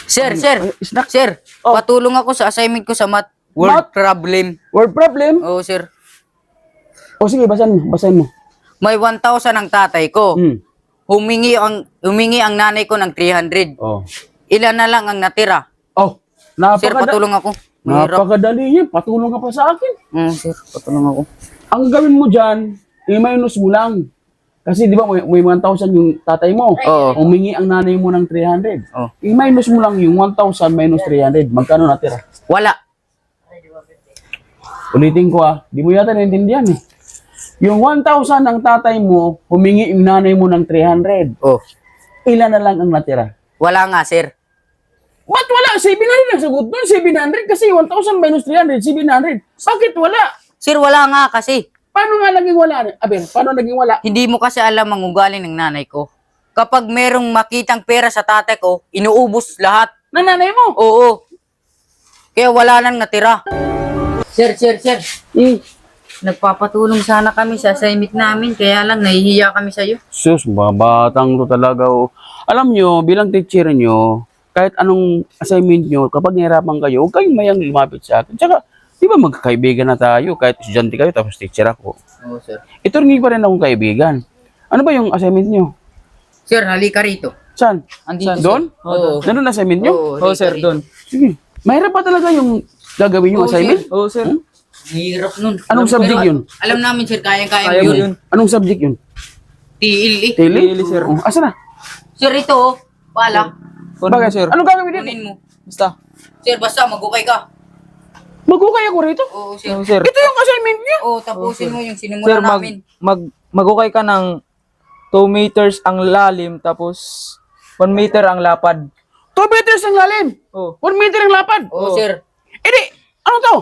Sir, patulong ako sa assignment ko sa math. Word problem. Word problem? Oo, sir. O sige, basahin mo. May 1,000 ang tatay ko. Humingi ang nanay ko ng 300. Oh. Ilan na lang ang natira? Oh, Sir, patulong ako. Mahirap. napakadali yan. Patulong ka pa sa akin. Sir, patulong ako. Ang gawin mo dyan, i-minus mo lang. Kasi di ba may 1,000 yung tatay mo. Oo. Humingi ang nanay mo ng 300. Oh. I-minus mo lang yung 1,000 minus 300. Magkano natira? Wala. Ulitin ko di mo yata naintindihan eh. Yung 1,000 ng tatay mo, humingi yung nanay mo ng 300. Oh. Ilan na lang ang natira? Wala nga, sir. Ba't wala? 700 ang sagot doon. 700 kasi 1,000 minus 300, 700. Bakit wala? Sir, wala nga kasi. Paano nga naging wala? Aber, paano naging wala? Hindi mo kasi alam ang ugali ng nanay ko. Kapag merong makitang pera sa tatay ko, inuubos lahat. Na nanay mo? Oo. Kaya wala nang natira. Sir. Nagpapatulong sana kami sa assignment namin, kaya lang nahihiya kami sa'yo. Sus, babatang to talaga. Alam nyo, bilang teacher nyo, kahit anong assignment nyo, kapag nahirapan kayo, huwag kayong mayang lumapit sa akin. Tsaka, di ba magkakaibigan na tayo, kahit estudyante kayo, tapos teacher ako. Oo, sir. Ito rin pa rin akong kaibigan. Ano ba yung assignment nyo? Sir, halika rito. Saan? Andito, Doon? Oo. Doon ang assignment nyo? Oo, sir, doon. Sige. Mahirap pa talaga yung gagawin yung Oo, assignment? Oo, sir. Hirap nun. Anong subject yun? Alam namin, sir, kaya mo yun. Anong subject yun? TLE. Tele, sir. Oh, asa na? Sir, ito, pala. Bakit, sir? Anong gagawin dito? Kunin mo. Basta. Sir, basta magukay ka. Magukay ako rito? Oo, sir. Sir, Ito yung assignment niya. Oo, tapusin mo yung sir sinimula namin. magukay ka ng 2 meters ang lalim tapos 1 meter ang lapad. 2 meters ang lalim. Oh. 1 meter ang lapad. Oo, sir. Eh di, ano to?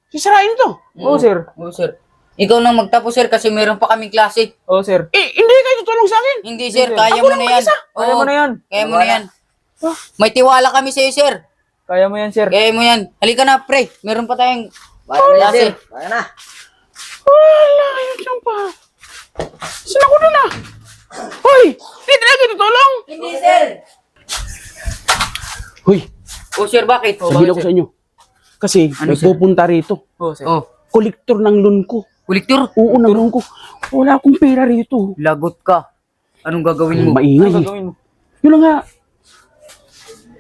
Sisirain to. Oo, sir. Oo, sir. Ikaw nang magtapos, sir, kasi meron pa kaming klase. Oo, sir. Eh, hindi kayo tutulong sa akin. Hindi, sir. sir. Kaya Ako mo lang na yan. mag-isa. Kaya Oo, mo na yan. Kaya mo na yan. May tiwala kami sa'yo, sir. Kaya mo yan, sir. Kaya mo yan. Halika na, pre. Meron pa tayong klase. Kaya na. Wala, yun lang pa. Saan ako na? Hoy, hindi talaga tutulong. Hindi, sir. Hoy, Oo, sir, bakit? sabihin ako sa inyo. Kasi may sir? pupunta rito. Oo, sir. Oh, Kolektor ng loan ko. kolektor. Oo, ng loan ko. Wala akong pera rito. Lagot ka. Anong gagawin mo? Maingay. Ano gagawin mo? Yun lang nga.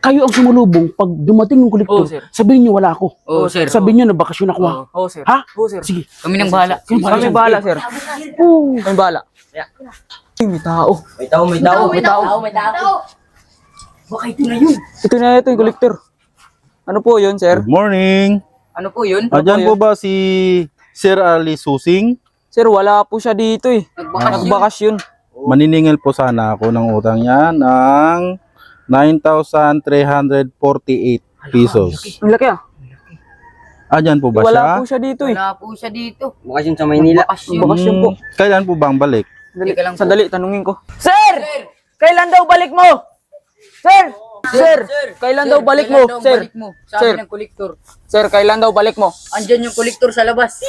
Kayo ang sumulubong. Pag dumating yung kolektor, Oo, sir. sabihin nyo wala ako. Oo, sir. Sabihin nyo na bakasyon ako. Oo. Oo, sir. Ha? Oo, sir. Sige. Kami nang bahala. Kami bahala, sir. Oo. Kami bahala. Ay, may tao. May tao. Baka ito na yun. Ito yung kolektor. Ano po yun, sir? Good morning. Ano po yun? Andyan po ba si Sir Ali Susing? Sir, wala po siya dito eh. Nagbakasyon. Nagbakasyon. Maniningil po sana ako ng utang niya ng 9,348 pesos. Ang laki ah. Andyan po ba Wala siya? po siya dito eh. Wala po siya dito. Bakasyon sa Maynila. Bakasyon po. Kailan po bang balik? Teka lang po. Sandali, tanungin ko. Sir! Kailan daw balik mo? Sir! Sir! Kailan daw balik mo? Sir! Sabi Sir. ng kolektor. Sir, kailan daw balik mo? Andyan yung kolektor sa labas.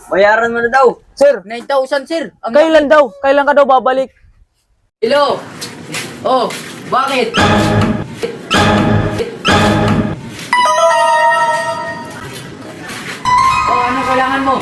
Bayaran mo na daw. Sir! 9,000, sir. Kailan daw? Kailan ka daw babalik? Hello? Oh, bakit? Oh, ano kailangan mo?